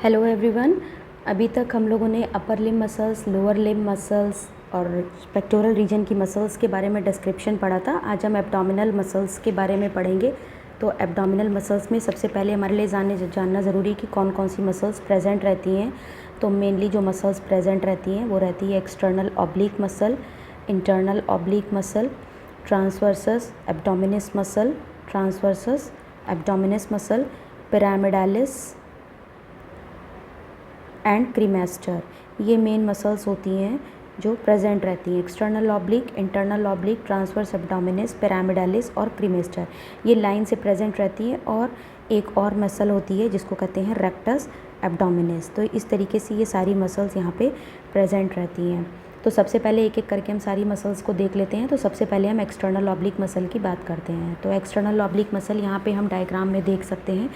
Hello everyone. अभी तक हम लोगों ने upper limb muscles, lower limb muscles और पेक्टोरल रीजन की मसल्स के बारे में डिस्क्रिप्शन पढ़ा था। आज हम एब्डोमिनल मसल्स के बारे में पढ़ेंगे। तो एब्डोमिनल मसल्स में सबसे पहले हमारे लिए जानना ज़रूरी है कि कौन कौन सी मसल्स प्रेजेंट रहती हैं। तो मेनली जो मसल्स प्रेजेंट रहती हैं वो रहती है external oblique muscle, internal oblique muscle, transversus abdominis muscle, transversus abdominis muscle, pyramidalis and cremaster. ये मेन मसल्स होती हैं जो प्रेजेंट रहती हैं। External oblique, internal oblique, transverse abdominis, pyramidalis और क्रीमेस्टर ये लाइन से प्रेजेंट रहती है। और एक और मसल होती है जिसको कहते हैं रेक्टस एब्डोमिनस। तो इस तरीके से ये सारी मसल्स यहाँ पे प्रेजेंट रहती हैं। तो सबसे पहले एक एक करके हम सारी मसल्स को देख लेते हैं। तो सबसे पहले हम एक्सटर्नल ऑब्लिक मसल की बात करते हैं। तो एक्सटर्नल ऑब्लिक मसल यहाँ पे हम डायग्राम में देख सकते हैं।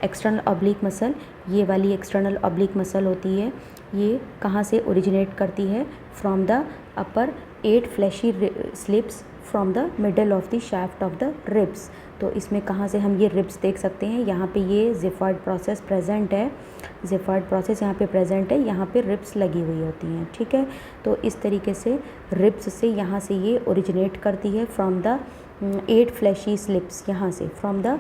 एक्सटर्नल ऑब्लिक मसल, ये वाली एक्सटर्नल ऑब्लिक मसल होती है, ये कहाँ से ओरिजिनेट करती है? From the upper 8 fleshy slips from the middle of the shaft of the ribs. तो इसमें कहाँ से हम ये रिब्स देख सकते हैं? यहाँ पे ये ज़िफॉइड प्रोसेस प्रेजेंट है, ज़िफॉइड प्रोसेस यहाँ पे प्रेजेंट है, यहाँ पे रिब्स लगी हुई होती हैं। ठीक है, तो इस तरीके से रिब्स से यहाँ से ये ओरिजिनेट करती है फ्रॉम द 8 फ्लैशी स्लिप्स, यहाँ से from the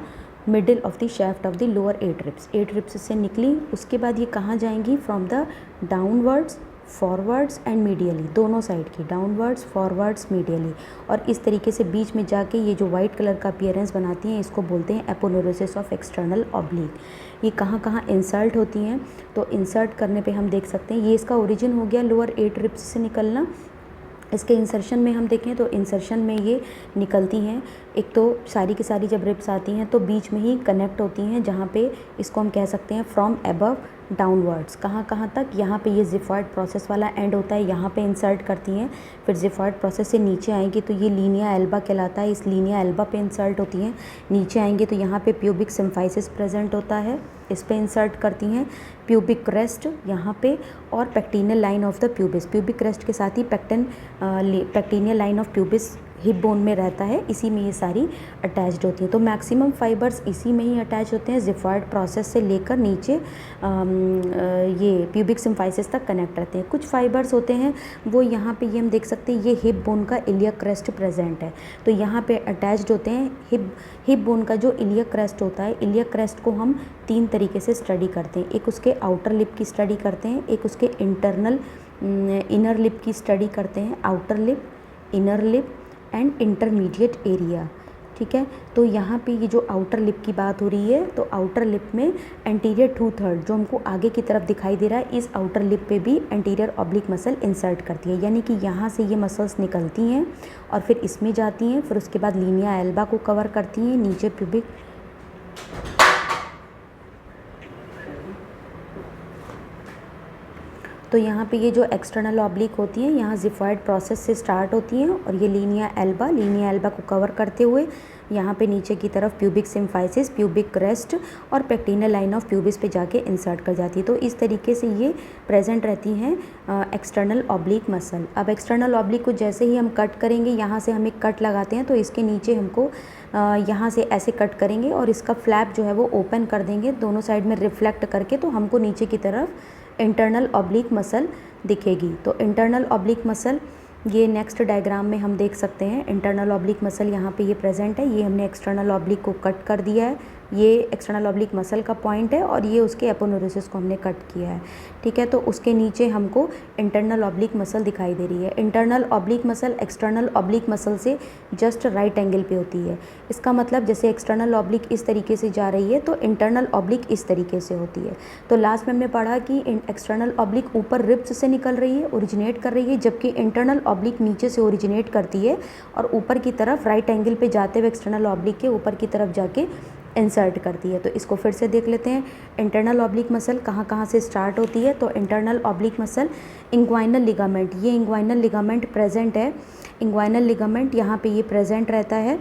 middle of the shaft of the lower 8 ribs. 8 ribs से निकली, उसके बाद ये कहाँ जाएंगी? From the downwards, forwards and medially, दोनों साइड की, डाउनवर्ड्स, फॉरवर्ड्स, मीडियली। और इस तरीके से बीच में जाके ये जो वाइट कलर का अपीयरेंस बनाती हैं इसको बोलते हैं एपोनेुरोसिस ऑफ एक्सटर्नल ऑब्लिक। ये कहाँ कहाँ इंसर्ट होती हैं? तो इंसर्ट करने पे हम देख सकते हैं ये इसका ओरिजिन हो गया लोअर 8 रिब्स से निकलना। इसके इंसर्शन में हम देखें तो इंसर्शन में ये निकलती हैं। एक तो सारी की सारी जब रिब्स आती हैं तो बीच में ही कनेक्ट होती हैं, जहाँ पे इसको हम कह सकते हैं फ्रॉम एबव डाउनवर्ड्स। कहाँ कहाँ तक? यहाँ पे ये ज़िफॉइड प्रोसेस वाला एंड होता है, यहाँ पे इंसर्ट करती हैं। फिर ज़िफॉइड प्रोसेस से नीचे आएंगी तो ये लीनिया एल्बा कहलाता है, इस लीनिया एल्बा पे इंसर्ट होती हैं। नीचे आएंगे तो यहाँ पे प्यूबिक सिम्फाइसिस प्रेजेंट होता है, इस पे इंसर्ट करती हैं। प्यूबिक क्रेस्ट यहाँ पे, और pectineal line of the pubis, pubic crest के साथ ही pectineal line of pubis hip bone में रहता है, इसी में ये सारी अटैच्ड होती हैं। तो मैक्सिमम फाइबर्स इसी में ही अटैच होते हैं, ज़िफॉइड प्रोसेस से लेकर नीचे ये प्यूबिक सिम्फाइसिस तक कनेक्ट रहते हैं। कुछ फाइबर्स होते हैं वो यहाँ पे, ये हम देख सकते हैं, ये हिप बोन का इलियक क्रेस्ट प्रेजेंट है, तो यहाँ पे अटैच्ड होते हैं। हिप बोन का जो इलियक क्रेस्ट होता है, इलियक क्रेस्ट को हम 3 तरीके से स्टडी करते हैं। एक उसके आउटर लिप की स्टडी करते हैं, एक उसके इनर लिप की स्टडी करते हैं, outer lip, inner lip and intermediate area. ठीक है, तो यहाँ पे ये जो आउटर लिप की बात हो रही है, तो आउटर लिप में एंटीरियर 2/3 जो हमको आगे की तरफ दिखाई दे रहा है, इस आउटर लिप पे भी एंटीरियर ऑब्लिक मसल इंसर्ट करती है। यानी कि यहाँ से ये मसल्स निकलती हैं और फिर इसमें जाती हैं, फिर उसके बाद लीनिया एल्बा को कवर करती हैं, नीचे प्यूबिक, तो यहाँ पे ये जो एक्सटर्नल ऑब्लिक होती हैं यहाँ ज़िफॉइड प्रोसेस से स्टार्ट होती हैं और ये लीनिया एल्बा को कवर करते हुए यहाँ पे नीचे की तरफ प्यूबिक सिम्फाइसिस, प्यूबिक क्रेस्ट और पेक्टिनियल लाइन ऑफ प्यूबिस पे जाके इंसर्ट कर जाती है। तो इस तरीके से ये प्रेजेंट रहती हैं एक्सटर्नल ऑब्लिक मसल। अब एक्सटर्नल ऑब्लिक को जैसे ही हम कट करेंगे, यहाँ से हम एक कट लगाते हैं तो इसके नीचे हमको यहाँ से ऐसे कट करेंगे और इसका फ्लैप जो है वो ओपन कर देंगे दोनों साइड में रिफ्लेक्ट करके, तो हमको नीचे की तरफ इंटरनल ऑब्लिक मसल दिखेगी। तो इंटरनल ऑब्लिक मसल ये नेक्स्ट डायग्राम में हम देख सकते हैं। इंटरनल ऑब्लिक मसल यहाँ पे ये प्रेजेंट है, ये हमने एक्सटर्नल ऑब्लिक को कट कर दिया है, ये एक्सटर्नल ऑब्लिक मसल का पॉइंट है और ये उसके एपोनेुरोसिस को हमने कट किया है। ठीक है, तो उसके नीचे हमको इंटरनल ऑब्लिक मसल दिखाई दे रही है। Internal oblique muscle external oblique muscle से जस्ट राइट एंगल पे होती है। इसका मतलब जैसे एक्सटर्नल ऑब्लिक इस तरीके से जा रही है तो इंटरनल ऑब्लिक इस तरीके से होती है। तो लास्ट में हमने पढ़ा कि एक्सटर्नल ऑब्लिक ऊपर रिब्स से निकल रही है, ओरिजिनेट कर रही है, जबकि इंटरनल ऑब्लिक नीचे से ओरिजिनेट करती है और ऊपर की तरफ राइट एंगल पे जाते हुए एक्सटर्नल ऑब्लिक के ऊपर की तरफ जाके इंसर्ट करती है। तो इसको फिर से देख लेते हैं। इंटरनल ऑब्लिक मसल कहाँ कहाँ से स्टार्ट होती है? तो internal oblique muscle inguinal ligament, ये इंग्वाइनल लिगामेंट प्रेजेंट है। इंग्वाइनल लिगामेंट यहाँ पे ये प्रेजेंट रहता है।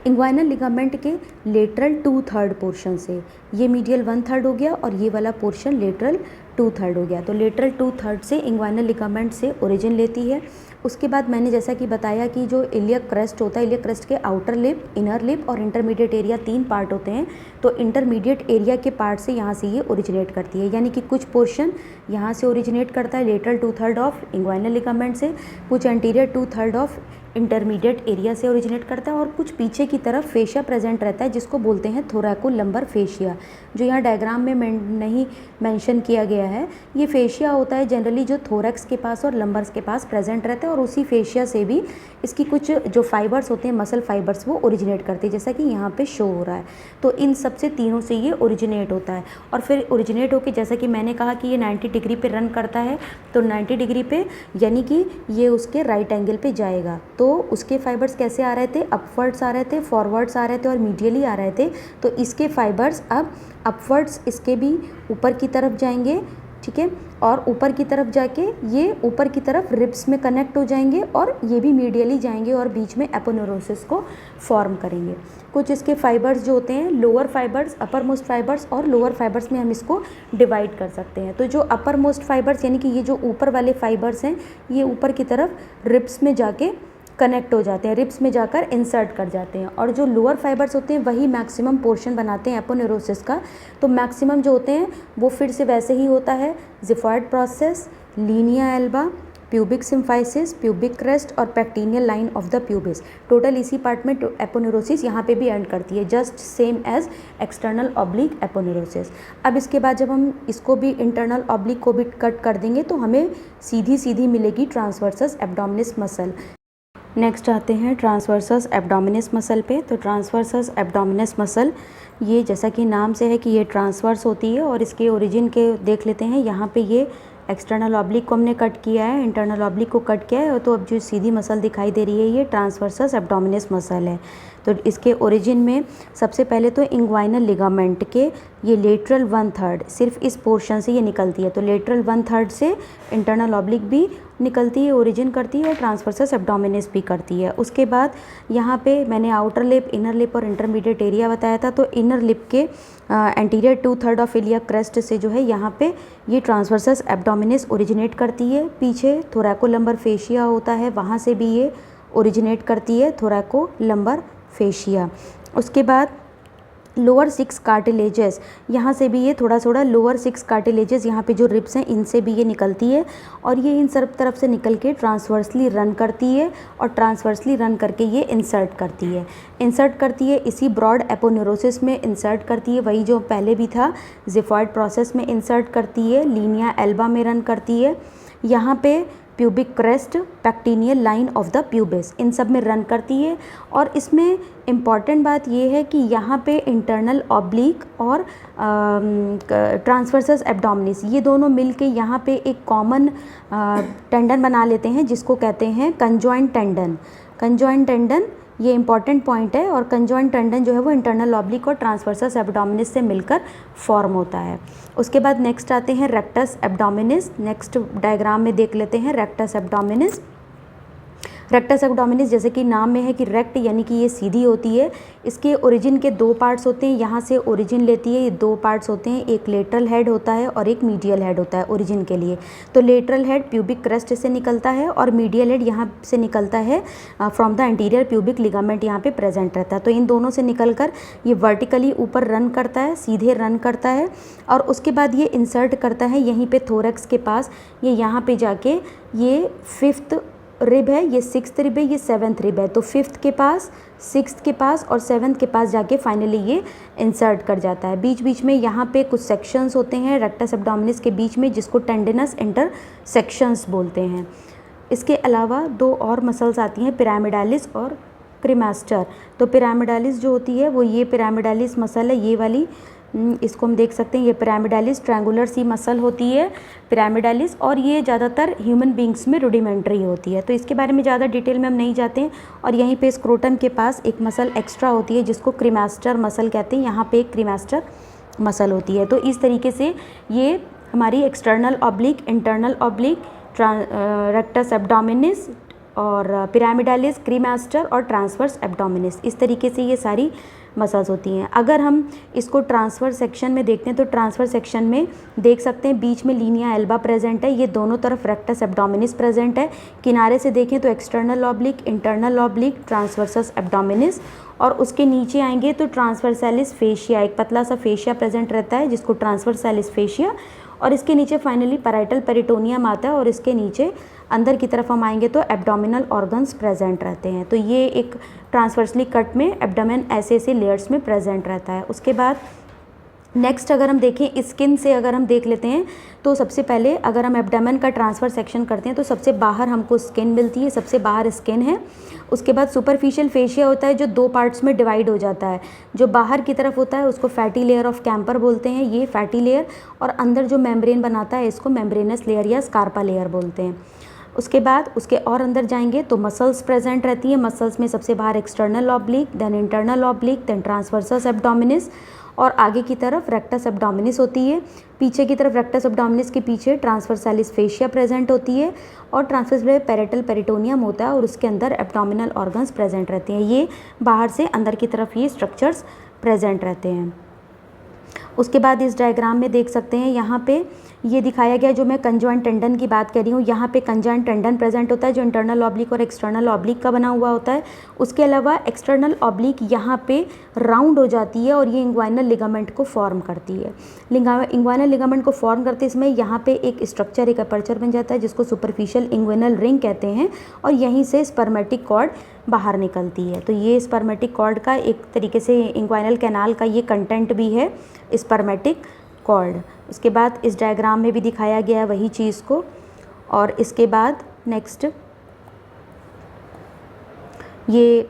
इंग्वाइनल लिगामेंट के लेटरल 2/3 पोर्शन से, ये मीडियल 1/3 हो गया और ये वाला पोर्शन लेटरल 2/3 हो गया। तो लेटरल 2/3 से इंग्वाइनल लिगामेंट से ओरिजिन लेती है। उसके बाद मैंने जैसा कि बताया कि जो इलियक क्रेस्ट होता है, इलियक क्रेस्ट के आउटर लिप, इनर लिप और इंटरमीडिएट एरिया 3 पार्ट होते हैं। तो इंटरमीडिएट एरिया के पार्ट से यहाँ से ये ओरिजिनेट करती है, यानी कि कुछ पोर्शन यहाँ से ओरिजिनेट करता है लेटरल 2/3 ऑफ इंग्वाइनल लिगामेंट से, कुछ एंटीरियर 2/3 ऑफ इंटरमीडिएट एरिया से ओरिजिनेट करता है और कुछ पीछे की तरफ फेशिया प्रेजेंट रहता है जिसको बोलते हैं थोरैकोलंबर फेशिया, जो यहाँ डायग्राम में नहीं मेंशन किया गया है। ये फेशिया होता है जनरली जो थोरैक्स के पास और लंबर्स के पास प्रेजेंट रहता है और उसी फेशिया से भी इसकी कुछ जो फाइबर्स होते हैं, मसल फाइबर्स, वो ओरिजिनेट करते हैं, जैसा कि यहाँ पे शो हो रहा है। तो इन सब से तीनों से ये ओरिजिनेट होता है और फिर ओरिजिनेट होकर, जैसा कि मैंने कहा कि ये 90 डिग्री पे रन करता है, तो 90 डिग्री पे यानी कि ये उसके राइट एंगल पे जाएगा। तो उसके फाइबर्स कैसे आ रहे थे, अपवर्ड्स आ रहे थे, फॉरवर्ड्स आ रहे थे और मीडियली आ रहे थे। तो इसके फाइबर्स अब अपवर्ड्स इसके भी ऊपर की तरफ जाएंगे, ठीक है, और ऊपर की तरफ जाके ये ऊपर की तरफ रिब्स में कनेक्ट हो जाएंगे और ये भी मीडियली जाएंगे और बीच में एपोनेुरोसिस को फॉर्म करेंगे। कुछ इसके फाइबर्स जो होते हैं, lower fibres, upper most fibres और लोअर फाइबर्स में हम इसको डिवाइड कर सकते हैं। तो जो अपर मोस्ट फाइबर्स यानी कि ये जो ऊपर वाले फाइबर्स हैं, ये ऊपर की तरफ रिब्स में जाके कनेक्ट हो जाते हैं, रिब्स में जाकर इंसर्ट कर जाते हैं, और जो लोअर फाइबर्स होते हैं वही मैक्सिमम पोर्शन बनाते हैं एपोनेुरोसिस का। तो मैक्सिमम जो होते हैं वो फिर से वैसे ही होता है, xiphoid process, linea alba, pubic symphysis, pubic crest और pectineal line of the pubis. Total इसी पार्ट में एपोनेुरोसिस यहाँ पे भी एंड करती है, just same as external oblique aponeurosis. अब इसके बाद जब हम इसको भी इंटरनल ऑब्लिक को भी कट कर देंगे तो हमें सीधी सीधी मिलेगी ट्रांसवर्सस एब्डोमिनिस मसल। नेक्स्ट आते हैं ट्रांसवर्सस एब्डोमिनिस मसल पे। तो ट्रांसवर्सस एब्डोमिनिस मसल, ये जैसा कि नाम से है कि ये ट्रांसवर्स होती है और इसके ओरिजिन के देख लेते हैं। यहाँ पे ये एक्सटर्नल ऑब्लिक को हमने कट किया है, इंटरनल ऑब्लिक को कट किया है, तो अब जो सीधी मसल दिखाई दे रही है ये ट्रांसवर्सस एब्डोमिनिस मसल है। तो इसके ओरिजिन में सबसे पहले तो इंग्वाइनल लिगामेंट के ये लेटरल 1/3 सिर्फ इस पोर्शन से ये निकलती है। तो लेटरल 1/3 से इंटरनल ऑब्लिक भी निकलती है, ओरिजिन करती है और ट्रांसवर्सस एब्डोमिनिस भी करती है। उसके बाद यहाँ पे मैंने आउटर लिप, इनर लिप और इंटरमीडिएट एरिया बताया था। तो इनर लिप के एंटीरियर 2/3 ऑफ इलियक क्रेस्ट से जो है यहाँ पे ये ट्रांसवर्सस एब्डोमिनिस ओरिजिनेट करती है। पीछे थोरैकोलंबर फेशिया होता है, वहाँ से भी ये ओरिजिनेट करती है, थोरैकोलंबर फेशिया। उसके बाद लोअर 6 कार्टिलेजेस, यहाँ से भी ये थोड़ा थोड़ा लोअर 6 कार्टिलेजेस, यहाँ पे जो रिब्स हैं इनसे भी ये निकलती है और ये इन सब तरफ से निकल के ट्रांसवर्सली रन करती है और ट्रांसवर्सली रन करके ये इंसर्ट करती है इसी ब्रॉड एपोनेुरोसिस में इंसर्ट करती है, वही जो पहले भी था, जिफॉइड प्रोसेस में इंसर्ट करती है, लीनिया एल्बा में रन करती है, यहाँ पे pubic crest, pectineal line of the pubis, इन सब में रन करती है। और इसमें इम्पॉर्टेंट बात ये है कि यहाँ पे इंटरनल ऑब्लिक और ट्रांसवर्सस एब्डोमिनिस, ये दोनों मिलके यहाँ पे एक कॉमन टेंडन बना लेते हैं जिसको कहते हैं कंजॉइंट टेंडन। कंजॉइंट टेंडन ये इंपॉर्टेंट पॉइंट है और कंजॉइंट टेंडन जो है वो इंटरनल ऑब्लिक और ट्रांसवर्सस एब्डोमिनिस से मिलकर फॉर्म होता है। उसके बाद नेक्स्ट आते हैं रेक्टस एब्डोमिनिस। नेक्स्ट डायग्राम में देख लेते हैं रेक्टस एब्डोमिनिस। रेक्टस एब्डोमिनिस जैसे कि नाम में है कि रेक्ट यानी कि ये सीधी होती है। इसके ओरिजिन के 2 पार्ट्स होते हैं, यहाँ से ओरिजिन लेती है। ये 2 पार्ट्स होते हैं, एक लेटरल हेड होता है और एक मीडियल हेड होता है ओरिजिन के लिए। तो लेटरल हेड प्यूबिक क्रेस्ट से निकलता है और मीडियल हेड यहाँ से निकलता है from the anterior pubic ligament, यहाँ पे प्रेजेंट रहता है। तो इन दोनों से निकल कर ये वर्टिकली ऊपर रन करता है, सीधे रन करता है और उसके बाद ये इंसर्ट करता है यहीं पे थोरैक्स के पास। ये यहाँ पे जाके ये 5th रिब है, ये 6th रिब है, ये 7th रिब है। तो 5th के पास, 6th के पास और 7th के पास जाके फाइनली ये इंसर्ट कर जाता है। बीच बीच में यहाँ पे कुछ सेक्शंस होते हैं रेक्टस एब्डोमिनिस के बीच में, जिसको टेंडिनस इंटरसेक्शंस बोलते हैं। इसके अलावा 2 और मसल्स आती हैं, पिरामिडालिस और क्रीमास्टर। तो पिरामिडालिस जो होती है वो ये पिरामिडालिस मसल है, ये वाली, इसको हम देख सकते हैं, ये पिरामिडालिस ट्रायंगुलर सी मसल होती है पिरामिडालिस, और ये ज़्यादातर ह्यूमन बींग्स में रुडिमेंट्री होती है। तो इसके बारे में ज़्यादा डिटेल में हम नहीं जाते हैं। और यहीं पे स्क्रोटम के पास एक मसल एक्स्ट्रा होती है जिसको क्रीमास्टर मसल कहते हैं, यहाँ पे एक क्रीमास्टर मसल होती है। तो इस तरीके से ये हमारी external oblique, internal oblique, rectus abdominis, और पिरामिडालिस, क्रीमास्टर और ट्रांसवर्स एब्डोमिनिस। इस तरीके से ये सारी मसल्स होती हैं। अगर हम इसको ट्रांसफर सेक्शन में देखते हैं तो ट्रांसफर सेक्शन में देख सकते हैं बीच में लीनिया एल्बा प्रेजेंट है, ये दोनों तरफ रेक्टस एब्डोमिनिस प्रेजेंट है। किनारे से देखें तो external oblique, internal oblique, transversus abdominis, और उसके नीचे आएंगे तो ट्रांसवर्सैलिस फेशिया, एक पतला सा फेशिया प्रेजेंट रहता है जिसको ट्रांसवर्सैलिस फेशिया, और इसके नीचे फाइनली पैराइटल पेरिटोनियम आता है, और इसके नीचे अंदर की तरफ हम आएंगे तो एब्डोमिनल ऑर्गन्स प्रेजेंट रहते हैं। तो ये एक ट्रांसवर्सली कट में एब्डोमेन ऐसे ऐसे लेयर्स में प्रेजेंट रहता है। उसके बाद नेक्स्ट अगर हम देखें स्किन से अगर हम देख लेते हैं तो सबसे पहले अगर हम एब्डोमेन का ट्रांसफर सेक्शन करते हैं तो सबसे बाहर हमको स्किन मिलती है, सबसे बाहर स्किन है। उसके बाद सुपरफिशियल फेशिया होता है जो दो पार्ट्स में डिवाइड हो जाता है। जो बाहर की तरफ होता है उसको फैटी लेयर ऑफ कैम्पर बोलते हैं, ये फैटी लेयर, और अंदर जो मेम्ब्रेन बनाता है इसको मेम्ब्रेनस लेयर या स्कारपा लेयर बोलते हैं। उसके बाद उसके और अंदर जाएंगे तो मसल्स प्रेजेंट रहती हैं। मसल्स में सबसे बाहर external oblique, then internal oblique, then transversus abdominis, और आगे की तरफ रेक्टस एब्डोमिनिस होती है। पीछे की तरफ रेक्टस एब्डोमिनिस के पीछे ट्रांसवर्सैलिस फेशिया प्रेजेंट होती है, और ट्रांसवर्स पैरेटल पेरिटोनियम होता है, और उसके अंदर एब्डोमिनल ऑर्गन्स प्रेजेंट रहते हैं। ये बाहर से अंदर की तरफ ये स्ट्रक्चर्स प्रेजेंट रहते हैं। उसके बाद इस डायग्राम में देख सकते हैं यहाँ पे ये दिखाया गया, जो मैं कंजॉइंट टेंडन की बात कर रही हूँ, यहाँ पे कंजॉइंट टेंडन प्रेजेंट होता है जो इंटरनल ऑब्लिक और एक्सटर्नल ऑब्लिक का बना हुआ होता है। उसके अलावा एक्सटर्नल ऑब्लिक यहाँ पे राउंड हो जाती है और ये इंग्वाइनल लिगामेंट को फॉर्म करती है। इंग्वाइनल लिगामेंट को फॉर्म करते समय यहाँ पे एक स्ट्रक्चर, एक अपर्चर बन जाता है जिसको सुपरफिशियल इंग्विनल रिंग कहते हैं, और यहीं से स्पर्मेटिक कॉर्ड बाहर निकलती है। तो ये स्पर्मेटिक कॉर्ड का एक तरीके से इंग्वाइनल कैनाल का ये कंटेंट भी है, स्पर्मेटिक कॉर्ड। उसके बाद इस डायग्राम में भी दिखाया गया है वही चीज़ को। और इसके बाद नेक्स्ट ये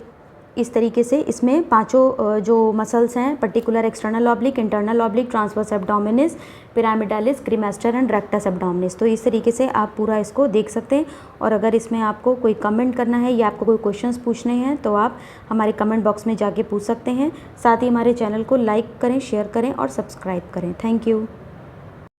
इस तरीके से इसमें पांचों जो मसल्स हैं, particular external oblique, internal oblique, transverse abdominis, pyramidalis, cremaster and rectus abdominis. तो इस तरीके से आप पूरा इसको देख सकते हैं। और अगर इसमें आपको कोई कमेंट करना है या आपको कोई क्वेश्चंस पूछने हैं तो आप हमारे कमेंट बॉक्स में जाके पूछ सकते हैं। साथ ही हमारे चैनल को लाइक करें, शेयर करें और सब्सक्राइब करें। Thank you.